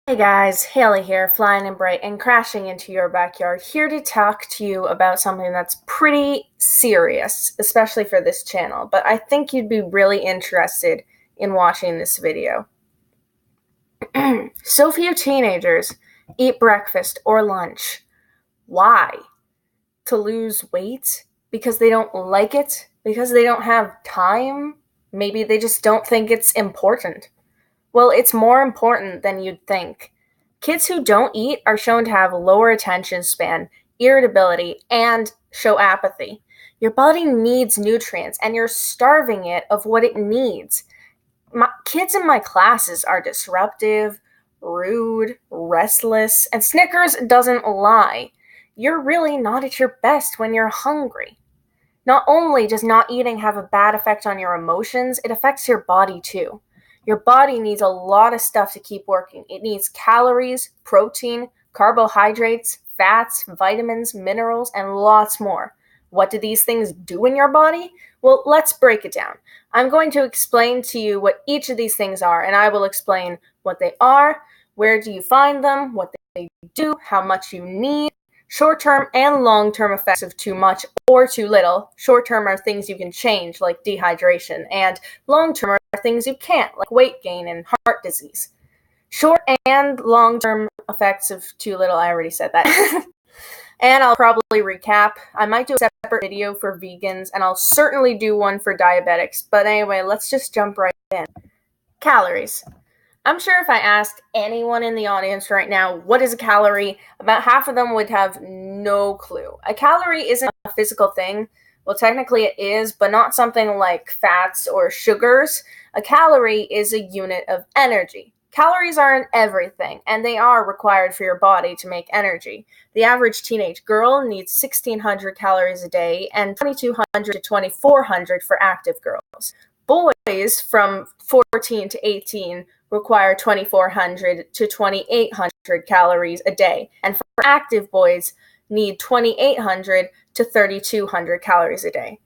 Hey guys, Haley here, flying and bright and crashing into your backyard, here to talk to you about something that's pretty serious, especially for this channel, but I think you'd be really interested in watching this video. So few teenagers eat breakfast or lunch. Why? To lose weight? Because they don't like it? Because they don't have time? Maybe they just don't think it's important. Well, it's more important than you'd think. Kids who don't eat are shown to have lower attention span, irritability, and show apathy. Your body needs nutrients, and you're starving it of what it needs. Kids in my classes are disruptive, rude, restless, and Snickers doesn't lie. You're really not at your best when you're hungry. Not only does not eating have a bad effect on your emotions, it affects your body too. Your body needs a lot of stuff to keep working. It needs calories, protein, carbohydrates, fats, vitamins, minerals, and lots more. What do these things do in your body? Well, let's break it down. I'm going to explain to you what each of these things are, and I will explain what they are, where do you find them, what they do, how much you need, short-term and long-term effects of too much or too little. Short-term are things you can change, like dehydration, and long-term are things you can't, like weight gain and heart disease. Short and long-term effects of too little, I already said that. And I'll probably recap. I might do a separate video for vegans, and I'll certainly do one for diabetics. But anyway, let's just jump right in. Calories. I'm sure if I asked anyone in the audience right now, what is a calorie, about half of them would have no clue. A calorie isn't a physical thing. Well, technically it is, but not something like fats or sugars. A calorie is a unit of energy. Calories are in everything, and they are required for your body to make energy. The average teenage girl needs 1,600 calories a day and 2,200 to 2,400 for active girls. Boys from 14 to 18 require 2,400 to 2,800 calories a day, and for active boys need 2,800 to 3,200 calories a day.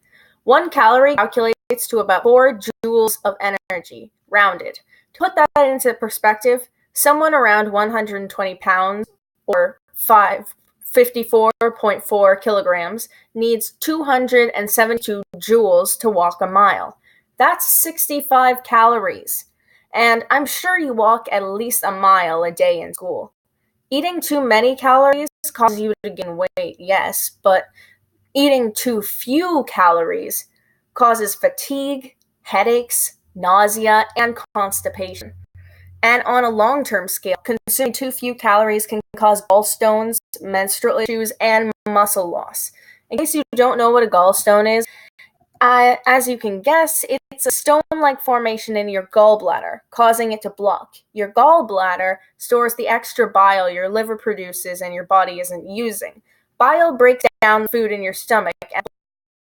1 calorie calculates to about 4 joules of energy, rounded. To put that into perspective, someone around 120 pounds, or 54.4 kilograms, needs 272 joules to walk a mile. That's 65 calories. And I'm sure you walk at least a mile a day in school. Eating too many calories causes you to gain weight, yes, but eating too few calories causes fatigue, headaches, nausea, and constipation. And on a long-term scale, consuming too few calories can cause gallstones, menstrual issues, and muscle loss. In case you don't know what a gallstone is, as you can guess, it's a stone-like formation in your gallbladder, causing it to block. Your gallbladder stores the extra bile your liver produces and your body isn't using. Bile breaks down the food in your stomach, and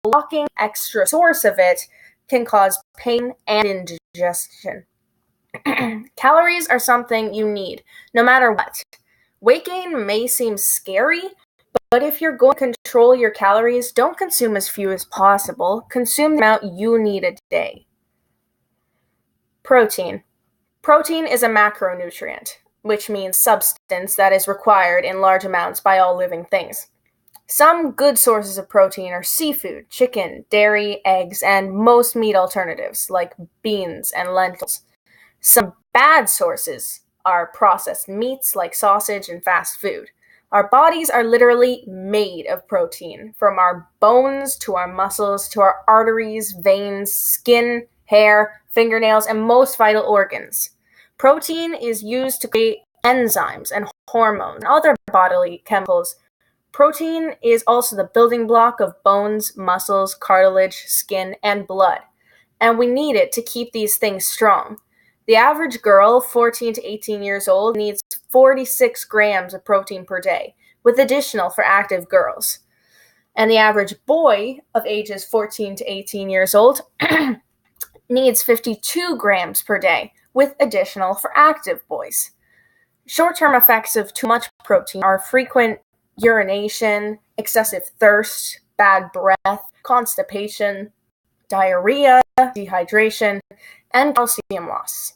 blocking extra source of it can cause pain and indigestion. Calories are something you need, no matter what. Weight gain may seem scary, but if you're going to control your calories, don't consume as few as possible. Consume the amount you need a day. Protein. Protein is a macronutrient, which means substance that is required in large amounts by all living things. Some good sources of protein are seafood, chicken, dairy, eggs, and most meat alternatives like beans and lentils. Some bad sources are processed meats like sausage and fast food. Our bodies are literally made of protein, from our bones to our muscles to our arteries, veins, skin, hair, fingernails, and most vital organs. Protein is used to create enzymes and hormones and other bodily chemicals. Protein is also the building block of bones, muscles, cartilage, skin, and blood. And we need it to keep these things strong. The average girl, 14 to 18 years old, needs 46 grams of protein per day, with additional for active girls. And the average boy of ages 14 to 18 years old needs 52 grams per day, with additional for active boys. Short-term effects of too much protein are frequent urination, excessive thirst, bad breath, constipation, diarrhea, dehydration, and calcium loss.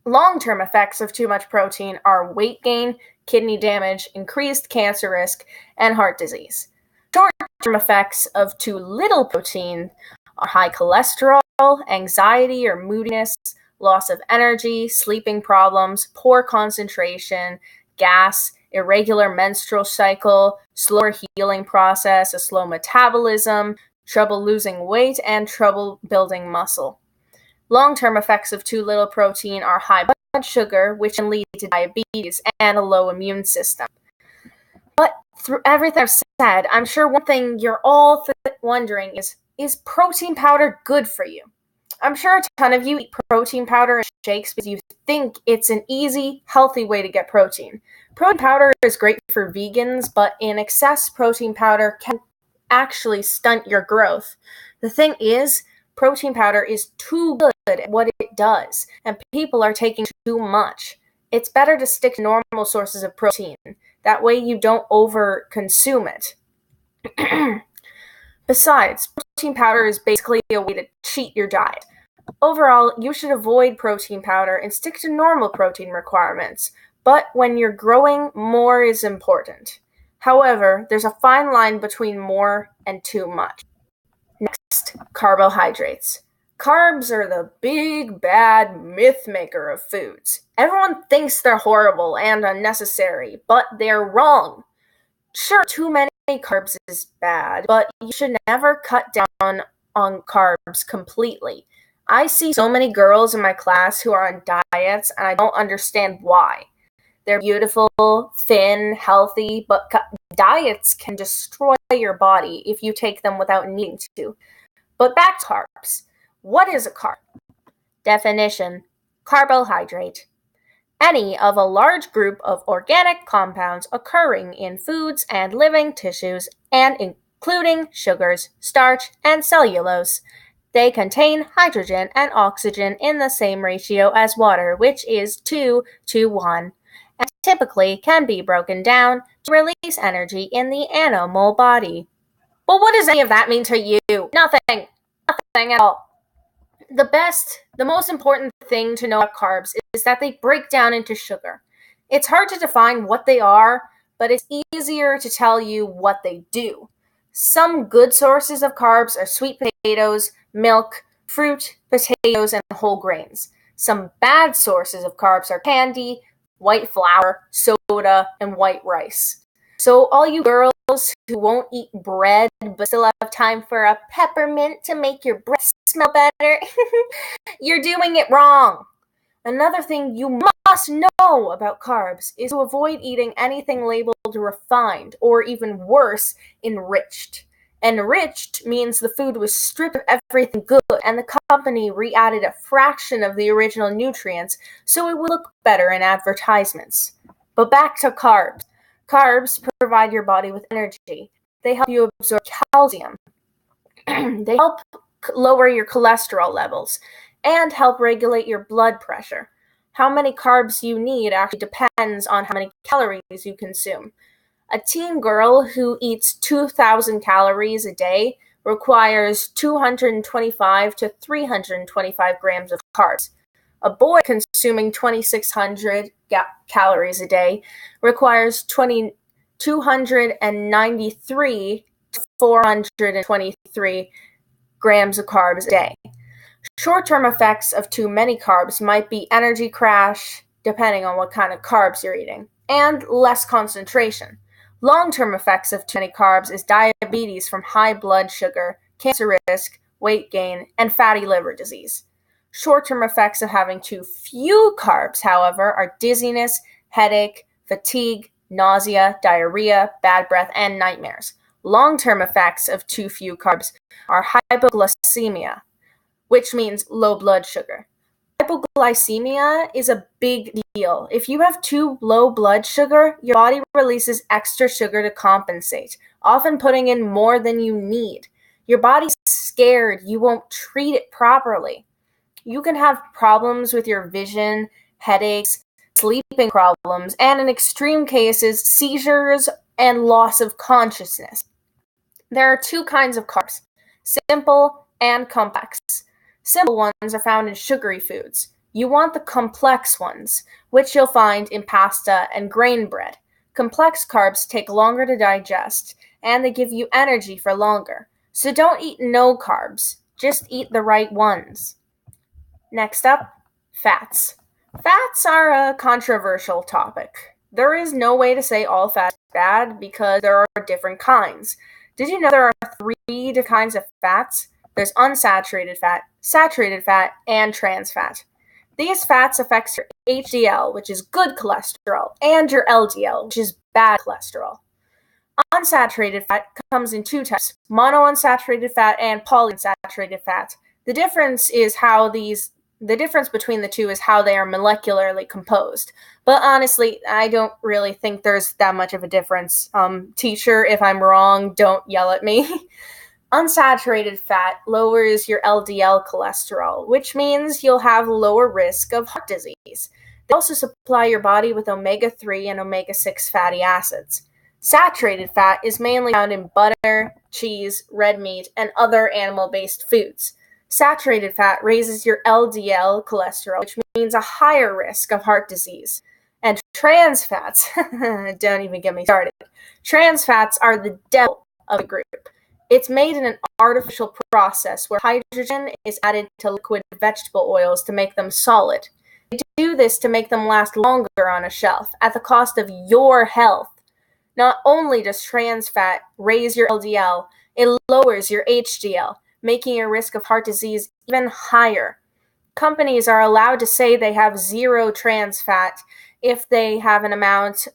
Long-term effects of too much protein are weight gain, kidney damage, increased cancer risk, and heart disease. Short-term effects of too little protein are high cholesterol, anxiety or moodiness, loss of energy, sleeping problems, poor concentration, gas, irregular menstrual cycle, slower healing process, a slow metabolism, trouble losing weight, and trouble building muscle. Long-term effects of too little protein are high blood sugar, which can lead to diabetes and a low immune system. But through everything I've said, I'm sure one thing you're all wondering is protein powder good for you? I'm sure a ton of you eat protein powder and shakes because you think it's an easy, healthy way to get protein. Protein powder is great for vegans, but in excess, protein powder can actually stunt your growth. The thing is, protein powder is too good at what it does, and people are taking too much. It's better to stick to normal sources of protein. That way you don't over-consume it. Besides, protein powder is basically a way to cheat your diet. Overall, you should avoid protein powder and stick to normal protein requirements. But when you're growing, more is important. However, there's a fine line between more and too much. Next, carbohydrates. Carbs are the big, bad myth maker of foods. Everyone thinks they're horrible and unnecessary, but they're wrong. Sure, too many carbs is bad, but you should never cut down on carbs completely. I see so many girls in my class who are on diets, and I don't understand why. They're beautiful, thin, healthy, but diets can destroy your body if you take them without needing to. But back to carbs. What is a carb? Definition: carbohydrate. Any of a large group of organic compounds occurring in foods and living tissues, and including sugars, starch, and cellulose. They contain hydrogen and oxygen in the same ratio as water, which is 2 to 1, and typically can be broken down to release energy in the animal body. But what does any of that mean to you? Nothing at all. The most important thing to know about carbs is that they break down into sugar. It's hard to define what they are, but it's easier to tell you what they do. Some good sources of carbs are sweet potatoes, milk, fruit, potatoes, and whole grains. Some bad sources of carbs are candy, white flour, soda, and white rice. So all you girls who won't eat bread but still have time for a peppermint to make your breath smell better, you're doing it wrong. Another thing you must know about carbs is to avoid eating anything labeled refined or, even worse, enriched. Enriched means the food was stripped of everything good and the company re-added a fraction of the original nutrients so it would look better in advertisements. But back to carbs. Carbs provide your body with energy. They help you absorb calcium. They help lower your cholesterol levels and help regulate your blood pressure. How many carbs you need actually depends on how many calories you consume. A teen girl who eats 2,000 calories a day requires 225 to 325 grams of carbs. A boy consuming 2,600 calories a day requires 293 to 423 grams of carbs a day. Short-term effects of too many carbs might be energy crash, depending on what kind of carbs you're eating, and less concentration. Long-term effects of too many carbs is diabetes from high blood sugar, cancer risk, weight gain, and fatty liver disease. Short-term effects of having too few carbs, however, are dizziness, headache, fatigue, nausea, diarrhea, bad breath, and nightmares. Long-term effects of too few carbs are hypoglycemia, which means low blood sugar. Hypoglycemia is a big deal. If you have too low blood sugar, your body releases extra sugar to compensate, often putting in more than you need. Your body's scared you won't treat it properly. You can have problems with your vision, headaches, sleeping problems, and in extreme cases, seizures and loss of consciousness. There are two kinds of carbs, simple and complex. Simple ones are found in sugary foods, You want the complex ones, which you'll find in pasta and grain bread. Complex carbs take longer to digest, and they give you energy for longer. So don't eat no carbs, just eat the right ones. Next up, fats. Fats are a controversial topic. There is no way to say all fat is bad because there are different kinds. Did you know there are 3 kinds of fats? There's unsaturated fat, saturated fat, and trans fat. These fats affect your HDL, which is good cholesterol, and your LDL, which is bad cholesterol. Unsaturated fat comes in 2 types, monounsaturated fat and polyunsaturated fat. The difference between the two is how they are molecularly composed. But honestly, I don't really think there's that much of a difference. Teacher, if I'm wrong, don't yell at me. Unsaturated fat lowers your LDL cholesterol, which means you'll have lower risk of heart disease. They also supply your body with omega-3 and omega-6 fatty acids. Saturated fat is mainly found in butter, cheese, red meat, and other animal-based foods. Saturated fat raises your LDL cholesterol, which means a higher risk of heart disease. And trans fats, don't even get me started. Trans fats are the devil of the group. It's made in an artificial process where hydrogen is added to liquid vegetable oils to make them solid. They do this to make them last longer on a shelf at the cost of your health. Not only does trans fat raise your LDL, it lowers your HDL, making your risk of heart disease even higher. Companies are allowed to say they have 0 trans fat if they have an amount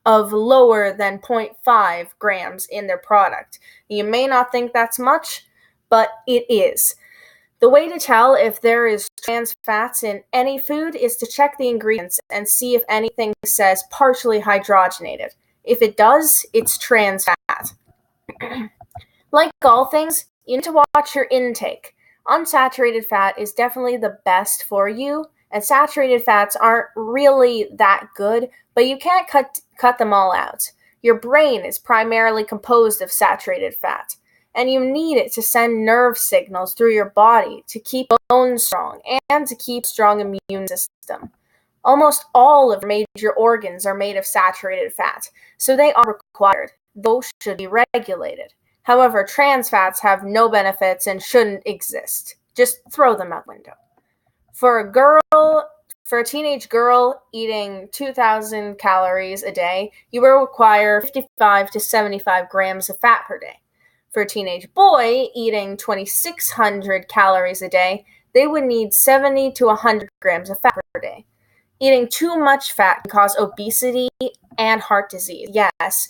of lower than 0.5 grams in their product. You may not think that's much, but it is. The way to tell if there is trans fats in any food is to check the ingredients and see if anything says partially hydrogenated. If it does, it's trans fat. Like all things, you need to watch your intake. Unsaturated fat is definitely the best for you, and saturated fats aren't really that good, but you can't cut them all out. Your brain is primarily composed of saturated fat, and you need it to send nerve signals through your body to keep bones strong and to keep strong immune system. Almost all of major organs are made of saturated fat, so they are required. Those should be regulated. However, trans fats have no benefits and shouldn't exist. Just throw them out the window. For a teenage girl eating 2,000 calories a day, you will require 55 to 75 grams of fat per day. For a teenage boy eating 2,600 calories a day, they would need 70 to 100 grams of fat per day. Eating too much fat can cause obesity and heart disease, yes,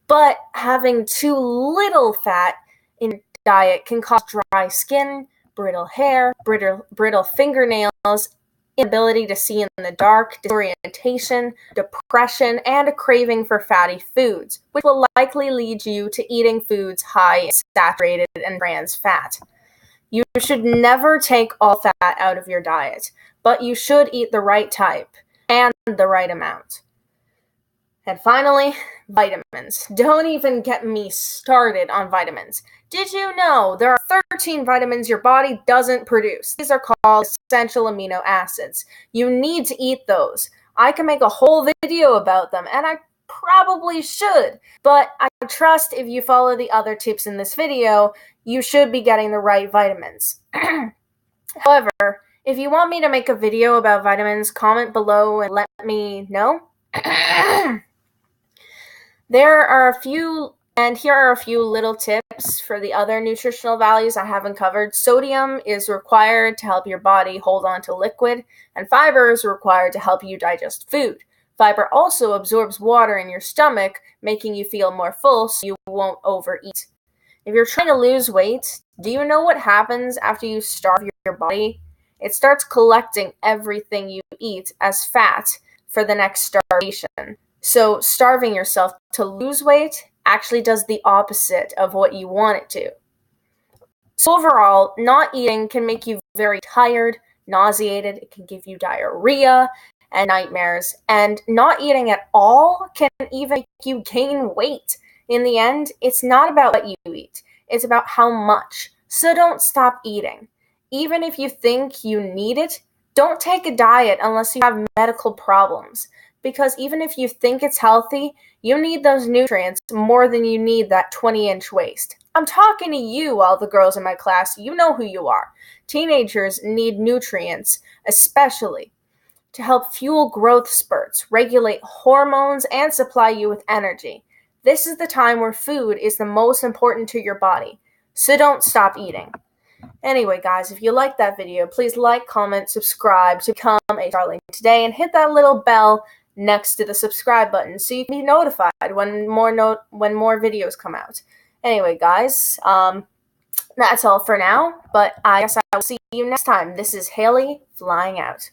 but having too little fat in your diet can cause dry skin, brittle hair, brittle fingernails, inability to see in the dark, disorientation, depression, and a craving for fatty foods, which will likely lead you to eating foods high in saturated and trans fat. You should never take all fat out of your diet, but you should eat the right type and the right amount. And finally, vitamins. Don't even get me started on vitamins. Did you know there are 13 vitamins your body doesn't produce? These are called essential amino acids. You need to eat those. I can make a whole video about them, and I probably should, but I trust if you follow the other tips in this video, you should be getting the right vitamins. However, if you want me to make a video about vitamins, comment below and let me know. Here are a few little tips for the other nutritional values I haven't covered. Sodium is required to help your body hold on to liquid, and fiber is required to help you digest food. Fiber also absorbs water in your stomach, making you feel more full so you won't overeat. If you're trying to lose weight, do you know what happens after you starve your body? It starts collecting everything you eat as fat for the next starvation. So starving yourself to lose weight actually does the opposite of what you want it to. So overall, not eating can make you very tired, nauseated, it can give you diarrhea and nightmares, and not eating at all can even make you gain weight. In the end, it's not about what you eat, it's about how much. So don't stop eating. Even if you think you need it, Don't take a diet unless you have medical problems, because even if you think it's healthy, you need those nutrients more than you need that 20-inch waist. I'm talking to you, all the girls in my class. You know who you are. Teenagers need nutrients, especially to help fuel growth spurts, regulate hormones, and supply you with energy. This is the time where food is the most important to your body, so don't stop eating. Anyway, guys, if you liked that video, please like, comment, subscribe to become a Darling today, and hit that little bell next to the subscribe button so you can be notified when more videos come out. Anyway, guys, that's all for now, but I guess I will see you next time. This is Haley, flying out.